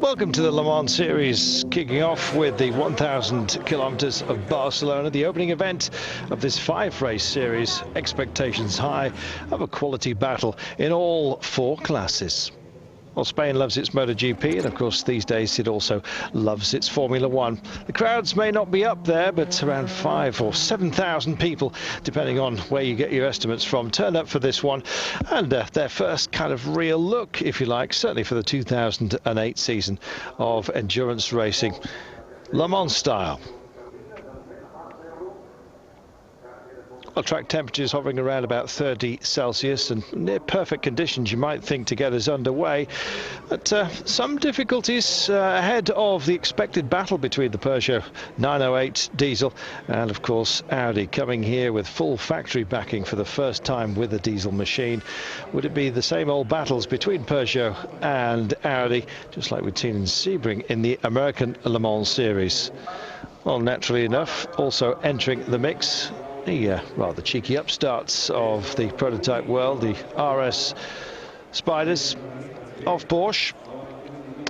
Welcome to the Le Mans Series, kicking off with the 1,000 kilometers of Barcelona, the opening event of this 5-race series. Expectations high of a quality battle in all 4 classes. Well, Spain loves its MotoGP, and of course these days it also loves its Formula One. The crowds may not be up there, but around 5,000 or 7,000 people, depending on where you get your estimates from, turned up for this one, and their first kind of real look, if you like, certainly for the 2008 season of endurance racing, Le Mans style. Well, track temperatures hovering around about 30 Celsius and near perfect conditions, you might think, to get us underway. But some difficulties ahead of the expected battle between the Peugeot 908 diesel and, of course, Audi, coming here with full factory backing for the first time with a diesel machine. Would it be the same old battles between Peugeot and Audi, just like we've seen in Sebring in the American Le Mans Series? Well, naturally enough, also entering the mix, the rather cheeky upstarts of the prototype world, the RS Spiders of Porsche,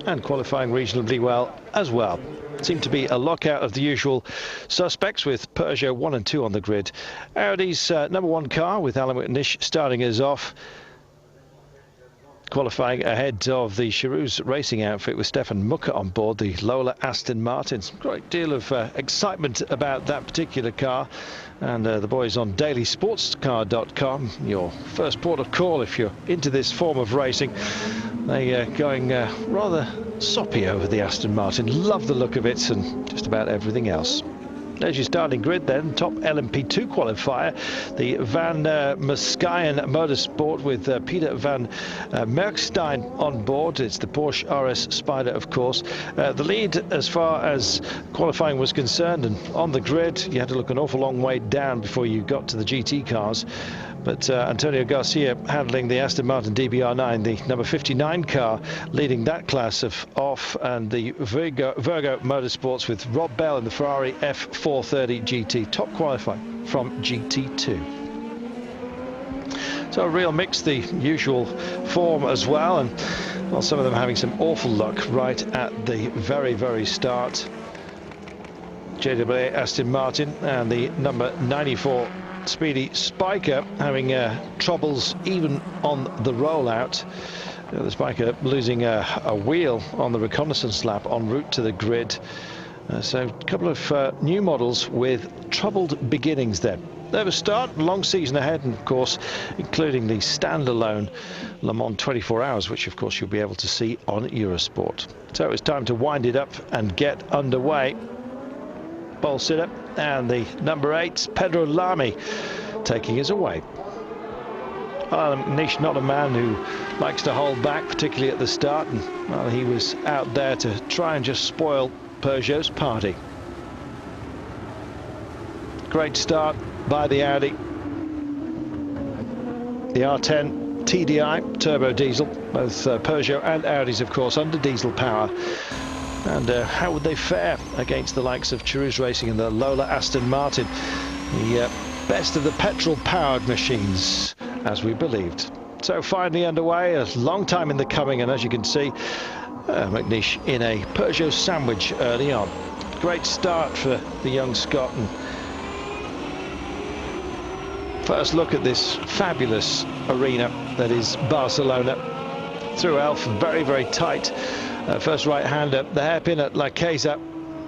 and qualifying reasonably well as well. Seemed to be a lockout of the usual suspects, with Peugeot 1 and 2 on the grid. Audi's #1 car, with Alan McNish starting us off, qualifying ahead of the Charouz racing outfit with Stefan Mucker on board, the Lola Aston Martin. Great deal of excitement about that particular car, and the boys on dailysportscar.com, your first port of call if you're into this form of racing. They going rather soppy over the Aston Martin. Love the look of it and just about everything else. There's your starting grid then. Top LMP2 qualifier, the Van Muskayan Motorsport with Peter van Merkstein on board. It's the Porsche RS Spider, of course. The lead as far as qualifying was concerned, and on the grid you had to look an awful long way down before you got to the GT cars. But Antonio Garcia handling the Aston Martin DBR9, the number 59 car, leading that class off, and the Virgo Motorsports with Rob Bell in the Ferrari F430 GT, top qualifying from GT2. So a real mix, the usual form as well, and well, some of them having some awful luck right at the very start. JWA Aston Martin and the number 94 Speedy Spiker having troubles even on the rollout. The Spiker losing a wheel on the reconnaissance lap en route to the grid. So a couple of new models with troubled beginnings then. They have a start, long season ahead, and of course including the standalone Le Mans 24 Hours, which of course you'll be able to see on Eurosport. So it's time to wind it up and get underway. Pole sitter and the number 8, Pedro Lamy, taking us away. Nish, not a man who likes to hold back, particularly at the start, and well, he was out there to try and just spoil Peugeot's party. Great start by the Audi. The R10 TDI turbo diesel, both Peugeot and Audis, of course, under diesel power. And how would they fare against the likes of Charouz Racing and the Lola Aston Martin, the best of the petrol-powered machines, as we believed. So finally underway, a long time in the coming, and as you can see, McNish in a Peugeot sandwich early on. Great start for the young Scot, and first look at this fabulous arena that is Barcelona. Through Elf, very tight. First right-hander, the hairpin at La Casa,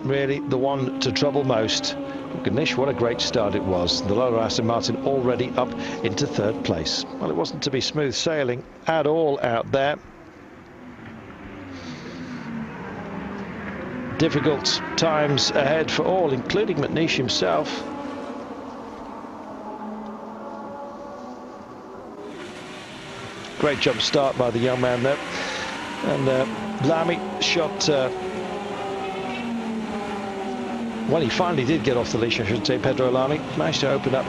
really the one to trouble most. Goodness, what a great start it was. The Lola Aston Martin already up into 3rd place. Well, it wasn't to be smooth sailing at all out there. Difficult times ahead for all, including McNish himself. Great jump start by the young man there. And Lamy shot, well, he finally did get off the leash, I should say. Pedro Lamy managed to open up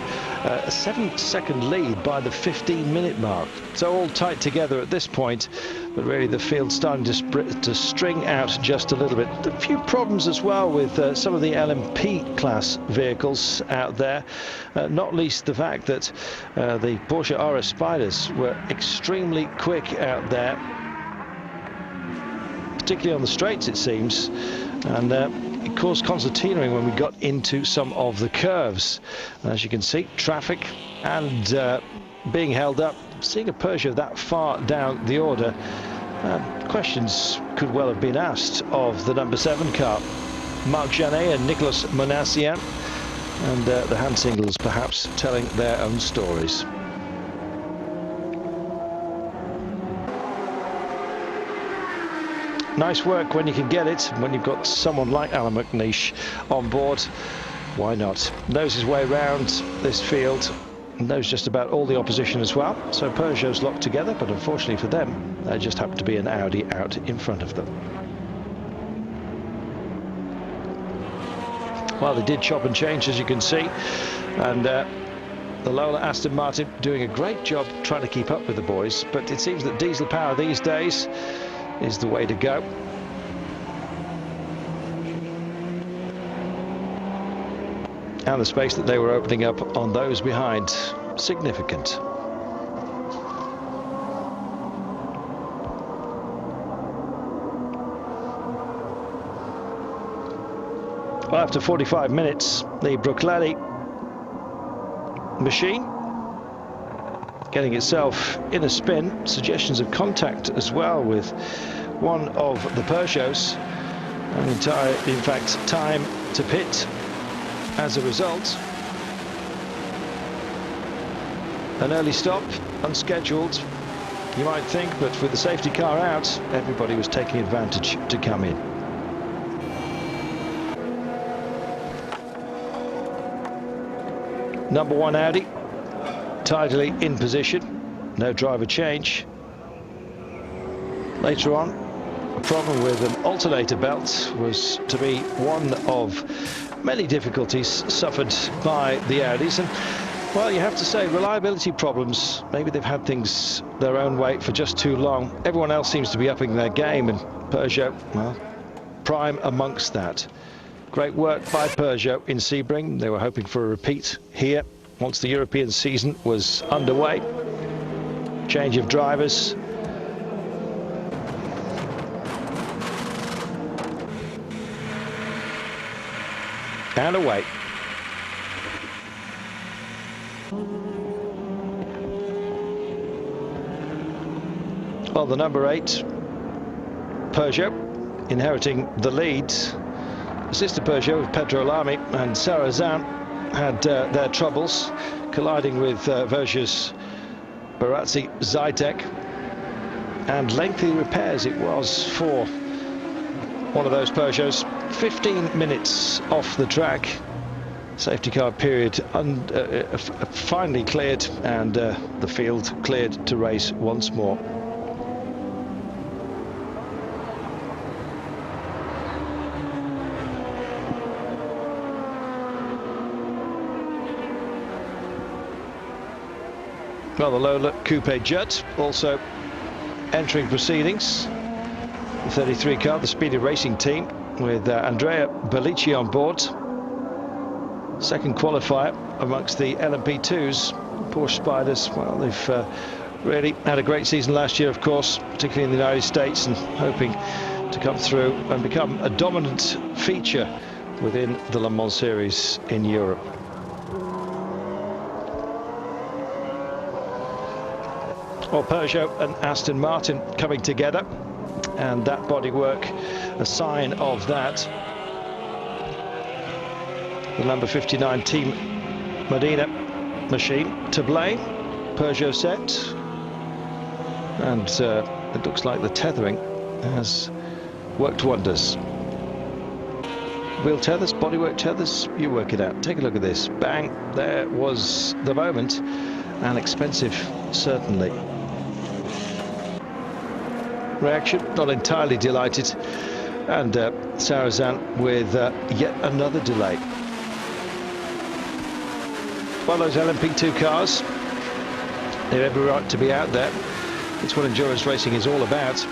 a 7-second lead by the 15-minute mark. So all tight together at this point, but really the field starting to string out just a little bit. A few problems as well with some of the LMP class vehicles out there, not least the fact that the Porsche RS Spiders were extremely quick out there. particularly on the straights, it seems, and it caused concertinaing when we got into some of the curves. And as you can see, traffic and being held up. Seeing a Peugeot that far down the order, questions could well have been asked of the number 7 car, Marc Janet and Nicolas Monassian, and the hand singles perhaps telling their own stories. Nice work when you can get it, when you've got someone like Alan McNeish on board. Why not? Knows his way around this field, knows just about all the opposition as well. So Peugeot's locked together, but unfortunately for them, there just happened to be an Audi out in front of them. Well, they did chop and change, as you can see, and the Lola Aston Martin doing a great job trying to keep up with the boys, but it seems that diesel power these days is the way to go. And the space that they were opening up on those behind, significant. Well, after 45 minutes, the Bruichleli machine getting itself in a spin. Suggestions of contact as well with one of the Peugeots, and in fact time to pit as a result. An early stop, unscheduled, you might think, but with the safety car out, everybody was taking advantage to come in. Number 1 Audi, tidily in position, no driver change. Later on, a problem with an alternator belt was to be one of many difficulties suffered by the Audis, and well, you have to say, reliability problems. Maybe they've had things their own way for just too long. Everyone else seems to be upping their game, and Peugeot, well, prime amongst that. Great work by Peugeot in Sebring. They were hoping for a repeat here once the European season was underway. Change of drivers. And away. Well, the number 8 Peugeot inheriting the lead. Sister Peugeot with Pedro Lamy and Sarrazin had their troubles, colliding with Verge's Barazzi Zytek, and lengthy repairs it was for one of those Peugeots. 15 minutes off the track. Safety car period finally cleared, and the field cleared to race once more. Well, the Lola Coupe Jet also entering proceedings. The 33 car, the Speedy Racing team, with Andrea Bellici on board. Second qualifier amongst the LMP2s. Porsche Spiders, well, they've really had a great season last year, of course, particularly in the United States, and hoping to come through and become a dominant feature within the Le Mans series in Europe. Well, Peugeot and Aston Martin coming together, and that bodywork a sign of that. The number 59 Team Medina machine, Tablet, Peugeot set, and it looks like the tethering has worked wonders. Wheel tethers, bodywork tethers, you work it out. Take a look at this. Bang, there was the moment, and expensive certainly. Reaction, not entirely delighted, and Sarrazin with yet another delay. Well, those LMP2 cars, they have every right to be out there. It's what endurance racing is all about.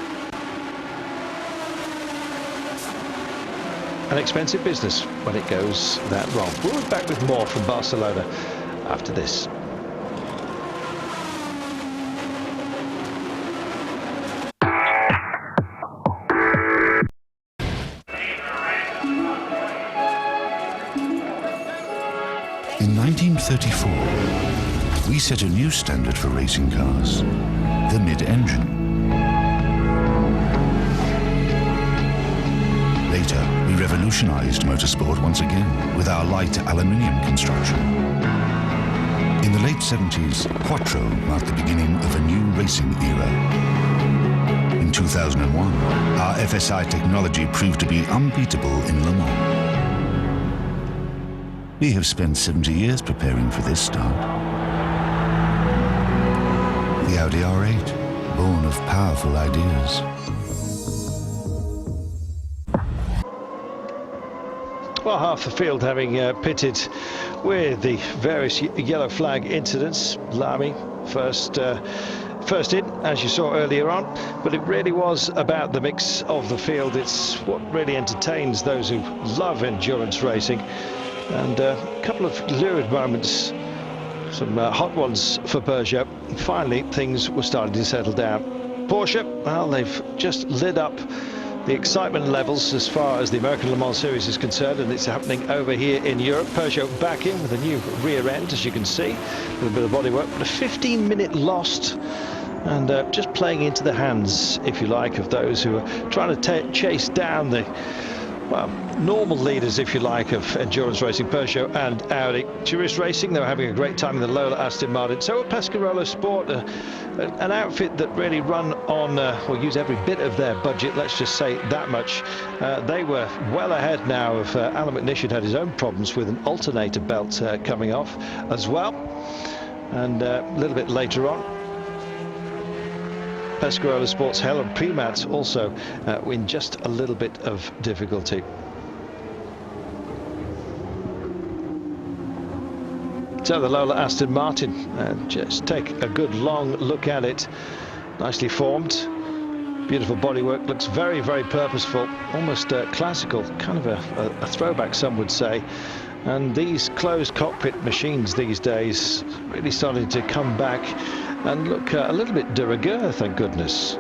An expensive business when it goes that wrong. We'll be back with more from Barcelona after this. 1934, we set a new standard for racing cars, the mid-engine. Later, we revolutionized motorsport once again with our light aluminium construction. In the late 70s, Quattro marked the beginning of a new racing era. In 2001, our FSI technology proved to be unbeatable in Le Mans. We have spent 70 years preparing for this start. The Audi R8, born of powerful ideas. Well, half the field having pitted with the various yellow flag incidents. Lamy first in, as you saw earlier on, but it really was about the mix of the field. It's what really entertains those who love endurance racing, and a couple of lurid moments, some hot ones for Peugeot. Finally, things were starting to settle down. Porsche, well, they've just lit up the excitement levels as far as the American Le Mans Series is concerned, and it's happening over here in Europe. Peugeot back in with a new rear end, as you can see, with a bit of bodywork, but a 15-minute lost, and just playing into the hands, if you like, of those who are trying to chase down the, well, normal leaders, if you like, of endurance racing, Peugeot and Audi. Tourist racing, they were having a great time in the Lola Aston Martin. So at Eurosport, an outfit that really run on, or use every bit of their budget, let's just say that much. They were well ahead now of Alan McNish had his own problems with an alternator belt coming off as well. And a little bit later on, Eurosport's Helen Primat also in just a little bit of difficulty. So the Lola Aston Martin, just take a good long look at it. Nicely formed, beautiful bodywork, looks very, very purposeful, almost classical, kind of a throwback, some would say. And these closed cockpit machines these days really starting to come back and look a little bit de rigueur, thank goodness.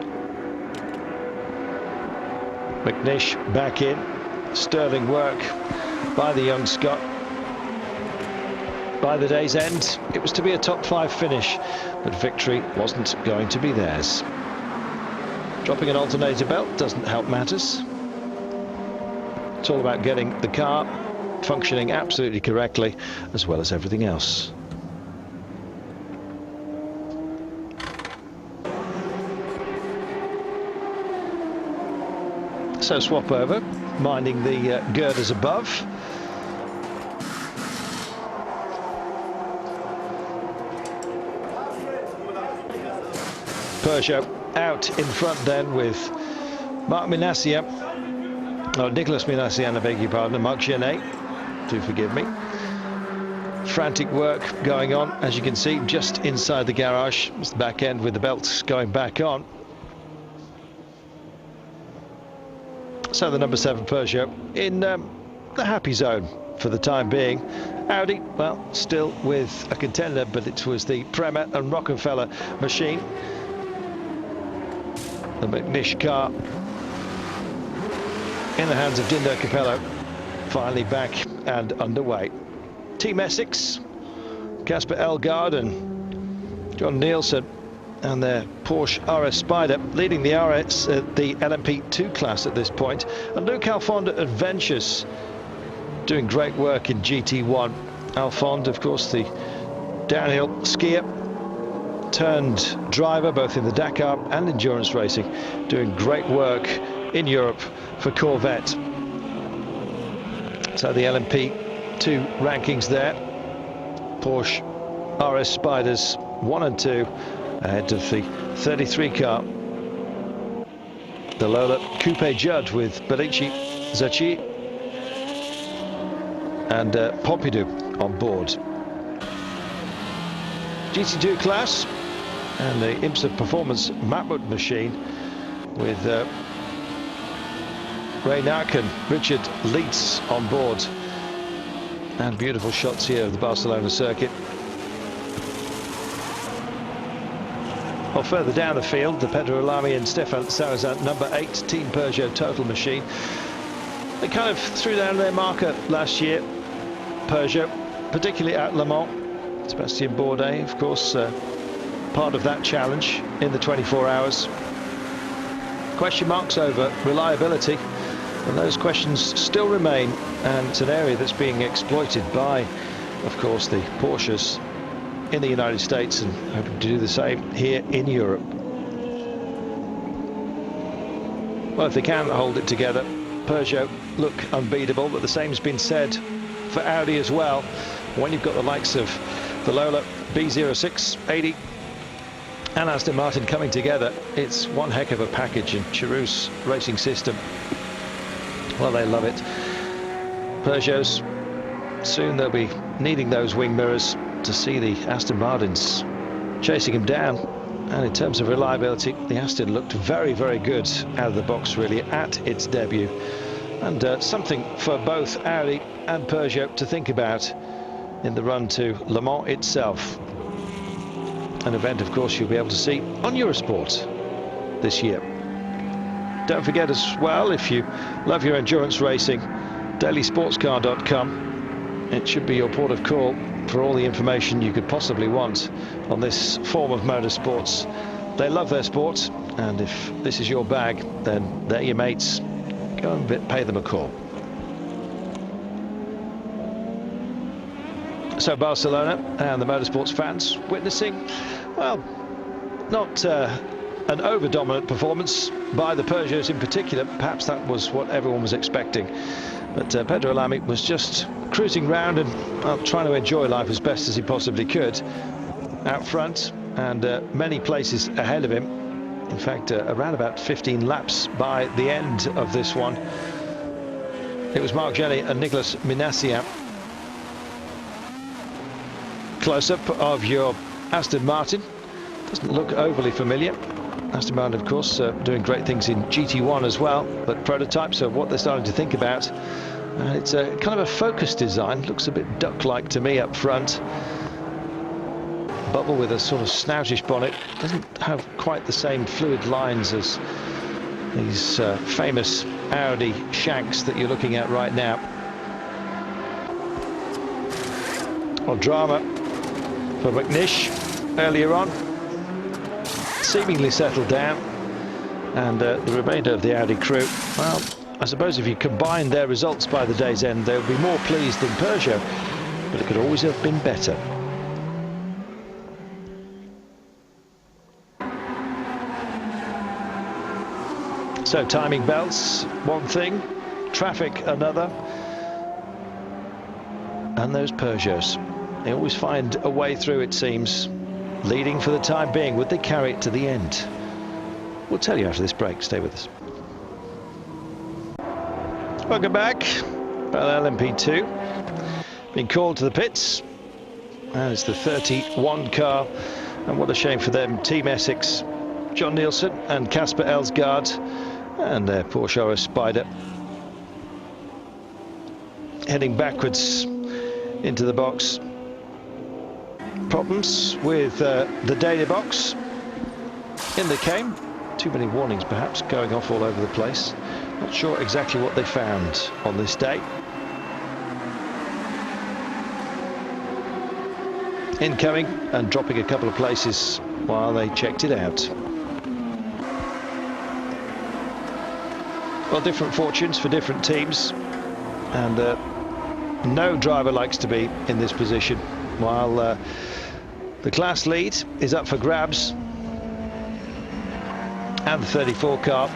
McNish back in, sterling work by the young Scot. By the day's end, it was to be a top 5 finish, but victory wasn't going to be theirs. Dropping an alternator belt doesn't help matters. It's all about getting the car functioning absolutely correctly, as well as everything else. So swap over, minding the girders above. Peugeot out in front then with Marc Minassian, Nicolas Minassian, I beg your pardon, and Marc Genet, do forgive me. Frantic work going on, as you can see, just inside the garage. It's the back end with the belts going back on. So the number 7 Peugeot in the happy zone for the time being. Audi, well, still with a contender, but it was the Prema and Rockefeller machine. The McNish car in the hands of Dindo Capello, finally back and underway. Team Essex, Casper Elgaard and John Nielsen, and their Porsche RS Spider leading the RS at the LMP2 class at this point. And Luke Alfond at Adventures doing great work in GT1. Alfond, of course, the downhill skier turned driver both in the Dakar and endurance racing, doing great work in Europe for Corvette. So the LMP2 rankings there, Porsche RS Spiders 1 and 2 ahead of the 33 car, the Lola Coupe Judd with Belici, Zacchi and Pompidou on board. GT2 class and the IMSA Performance Matmut machine with Ray Nack and Richard Leitz on board. And beautiful shots here of the Barcelona circuit. Well, further down the field, the Pedro Lamy and Stefan Sarrazin, number 8 Team Peugeot Total Machine. They kind of threw down their marker last year, Peugeot, particularly at Le Mans. Sebastian Bourdais, of course, part of that challenge in the 24 hours. Question marks over reliability, and those questions still remain, and it's an area that's being exploited by, of course, the Porsches in the United States, and hoping to do the same here in Europe. Well, if they can hold it together, Peugeot look unbeatable, but the same's been said for Audi as well. When you've got the likes of the Lola B0680 and Aston Martin coming together, it's one heck of a package, and Chirou's racing system, well, they love it. Peugeot's, soon they'll be needing those wing mirrors to see the Aston Martins chasing them down. And in terms of reliability, the Aston looked very, very good out of the box, really, at its debut. And something for both Audi and Peugeot to think about in the run to Le Mans itself. An event, of course, you'll be able to see on Eurosport this year. Don't forget as well, if you love your endurance racing, dailysportscar.com. It should be your port of call for all the information you could possibly want on this form of motorsports. They love their sport, and if this is your bag, then they're your mates. Go and pay them a call. So Barcelona and the motorsports fans witnessing, well, not an over-dominant performance by the Peugeots in particular. Perhaps that was what everyone was expecting. But Pedro Lamy was just cruising round and trying to enjoy life as best as he possibly could out front, and many places ahead of him. In fact, around about 15 laps by the end of this one. It was Marc Jenny and Nicolas Minassian. Close-up of your Aston Martin. Doesn't look overly familiar. Aston Martin, of course, doing great things in GT1 as well, but prototypes are what they're starting to think about. It's a kind of a focus design. Looks a bit duck-like to me up front. Bubble with a sort of snoutish bonnet. Doesn't have quite the same fluid lines as these famous Audi shanks that you're looking at right now. Well, drama for McNish earlier on. Seemingly settled down, and the remainder of the Audi crew, well, I suppose if you combine their results by the day's end, they'll be more pleased than Peugeot, but it could always have been better. So timing belts, one thing, traffic another, and those Peugeots, they always find a way through, it seems. Leading for the time being. Would they carry it to the end? We'll tell you after this break. Stay with us. Welcome back. Well, LMP2 being called to the pits, and it's the 31 car, and what a shame for them. Team Essex, John Nielsen and Casper Elsgaard, and their Porsche RS Spider heading backwards into the box. Problems with the data box. In they came. Too many warnings perhaps going off all over the place. Not sure exactly what they found on this day. Incoming and dropping a couple of places while they checked it out. Well, different fortunes for different teams, and no driver likes to be in this position, while the class lead is up for grabs. And the 34 car,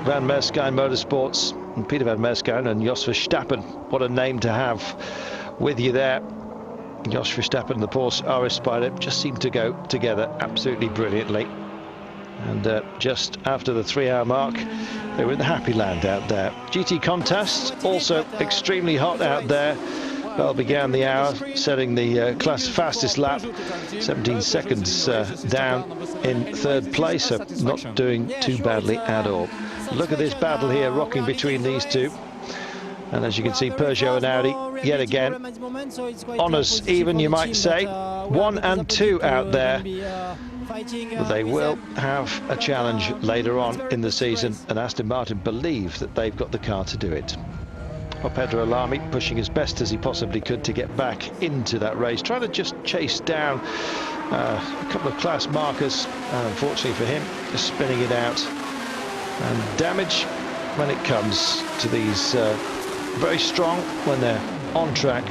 Van Merskijn Motorsports, and Peter Van Merskijn and Jos Verstappen. What a name to have with you there. Jos Verstappen and the Porsche RS Spider just seem to go together absolutely brilliantly. And just after the 3-hour mark, they were in the happy land out there. GT contest also extremely hot out there. Well, began the hour setting the class fastest lap, 17 seconds down in third place, so not doing too badly at all. Look at this battle here rocking between these two, and as you can see, Peugeot and Audi yet again honours even, you might say. 1 and 2 out there, but they will have a challenge later on in the season, and Aston Martin believe that they've got the car to do it. Pedro Lamy pushing as best as he possibly could to get back into that race, trying to just chase down a couple of class markers, and unfortunately for him, just spinning it out. And damage when it comes to these very strong when they're on track,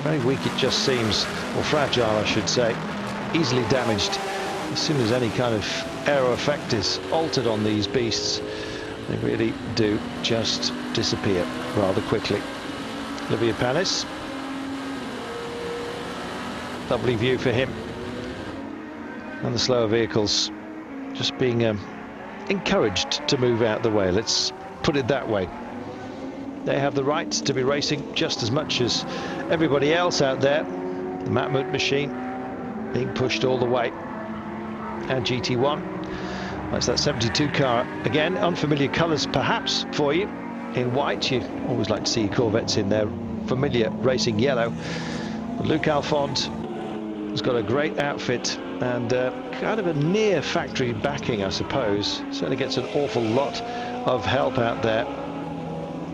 very weak it just seems, or fragile I should say, easily damaged. As soon as any kind of aero effect is altered on these beasts, they really do just disappear rather quickly. Livia Panis, lovely view for him, and the slower vehicles just being encouraged to move out the way, let's put it that way. They have the right to be racing just as much as everybody else out there. The Matmut machine being pushed all the way, and GT1, that's that 72 car again. Unfamiliar colours perhaps for you in white. You always like to see Corvettes in their familiar racing yellow. But Luc Alphonse has got a great outfit and kind of a near factory backing, I suppose. Certainly gets an awful lot of help out there.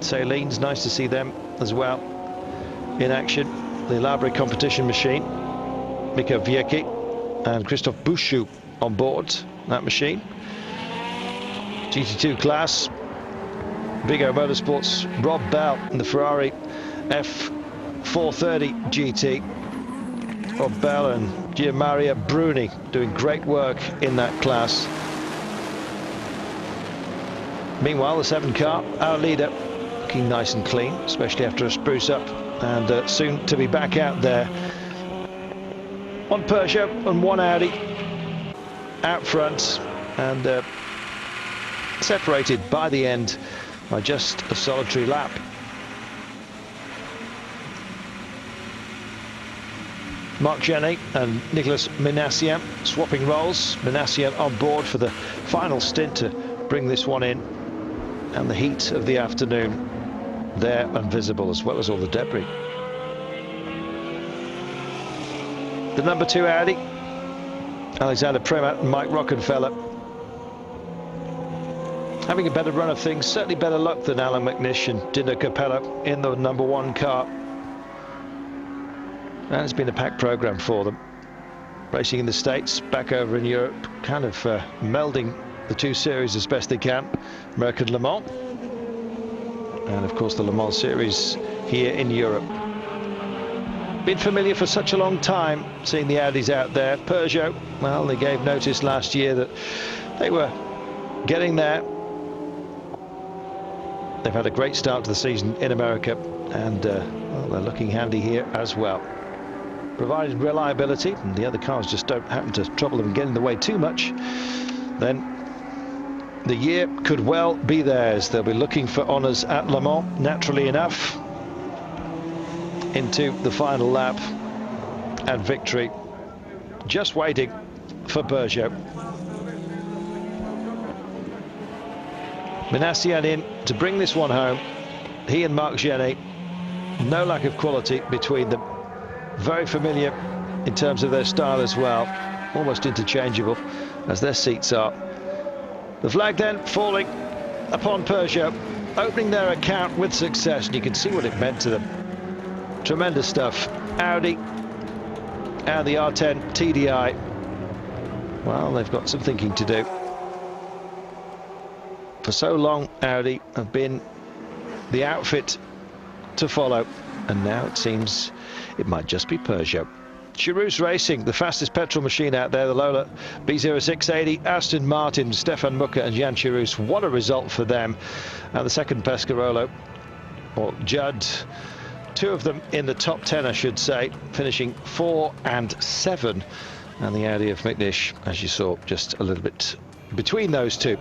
Salines, nice to see them as well in action. The Labre competition machine, Mika Viecki and Christophe Bouchou on board that machine. GT2 class, Vigo Motorsports, Rob Bell in the Ferrari F430 GT. Rob Bell and Gianmaria Bruni doing great work in that class. Meanwhile, the 7 car, our leader, looking nice and clean, especially after a spruce up, and soon to be back out there. One Peugeot and one Audi out front, and separated by the end by just a solitary lap. Marc Genet and Nicolas Minassian swapping roles. Minassian on board for the final stint to bring this one in, and the heat of the afternoon there and visible, as well as all the debris. The number 2 Audi, Alexander Premat and Mike Rockenfeller, having a better run of things, certainly better luck than Alan McNish and Dino Capello in the number 1 car. And it's been a packed program for them, racing in the States, back over in Europe, kind of melding the 2 series as best they can. American Le Mans, and of course the Le Mans series here in Europe. Been familiar for such a long time, seeing the Audis out there. Peugeot, well, they gave notice last year that they were getting there. They've had a great start to the season in America, and well, they're looking handy here as well. Provided reliability, and the other cars just don't happen to trouble them and get in the way too much, then the year could well be theirs. They'll be looking for honours at Le Mans, naturally enough, into the final lap, and victory just waiting for Peugeot. Minassian in to bring this one home. He and Marc Genet, no lack of quality between them. Very familiar in terms of their style as well, almost interchangeable as their seats are. The flag then falling upon Peugeot, opening their account with success, and you can see what it meant to them. Tremendous stuff. Audi and the R10 TDI, well, they've got some thinking to do. For so long, Audi have been the outfit to follow, and now it seems it might just be Peugeot. Charouz Racing, the fastest petrol machine out there, the Lola B0680, Aston Martin, Stefan Mucker and Jan Charouz. What a result for them. And the second Pescarolo, or Judd, 2 of them in the top 10, I should say, finishing 4 and 7. And the Audi of McNish, as you saw, just a little bit between those 2.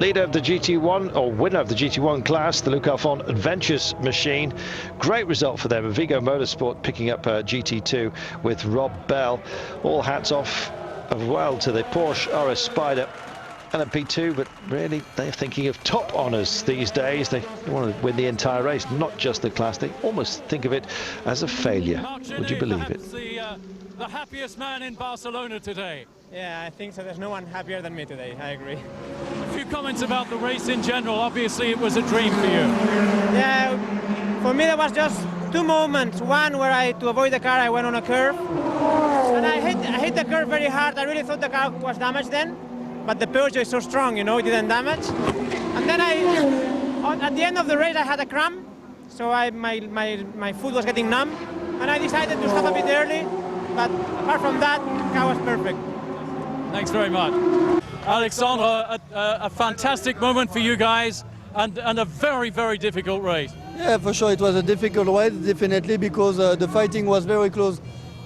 Leader of the GT1, or winner of the GT1 class, the Luc Alphonse Adventures machine. Great result for them. And Vigo Motorsport picking up GT2 with Rob Bell. All hats off as well to the Porsche RS Spider and a P2, but really they're thinking of top honours these days. They want to win the entire race, not just the class. They almost think of it as a failure. Would you believe it? The happiest man in Barcelona today. Yeah, I think so. There's no one happier than me today. I agree. A few comments about the race in general. Obviously, it was a dream for you. Yeah, For me, there was just two moments. One where to avoid the car, I went on a curve, and I hit the curve very hard. I really thought the car was damaged then, but the Peugeot is so strong, you know, it didn't damage. And then at the end of the race, I had a cramp, so my foot was getting numb, and I decided to stop a bit early. But apart from that, the car was perfect. Thanks very much. Alexandre, a fantastic moment for you guys, and a very, very difficult race. Yeah, for sure, it was a difficult race, definitely, because the fighting was very close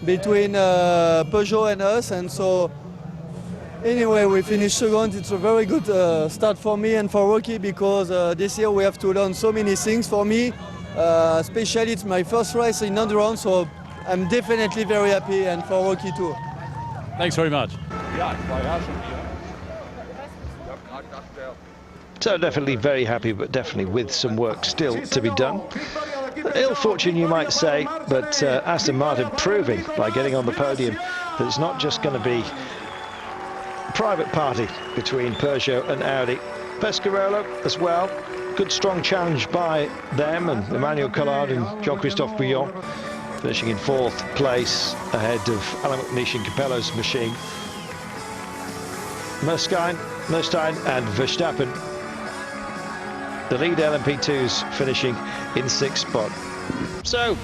between Peugeot and us, and so anyway, we finished second. It's a very good start for me and for Rocky, because this year we have to learn so many things for me, especially it's my first race in endurance, so I'm definitely very happy, and for Rocky too. Thanks very much. So definitely very happy, but definitely with some work still to be done. Ill fortune, you might say, but Aston Martin proving by getting on the podium that it's not just going to be a private party between Peugeot and Audi. Pescarolo as well. Good strong challenge by them, and Emmanuel Collard and Jean-Christophe Bouillon finishing in 4th place ahead of Alain McNish and Capello's machine. Merstein and Verstappen, the lead LMP2s, finishing in 6th spot. So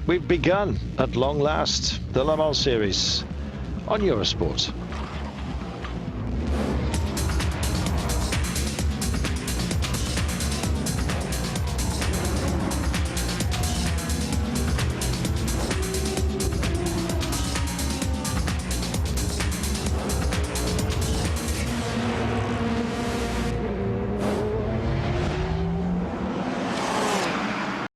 we've begun at long last the Le Mans series on Eurosport.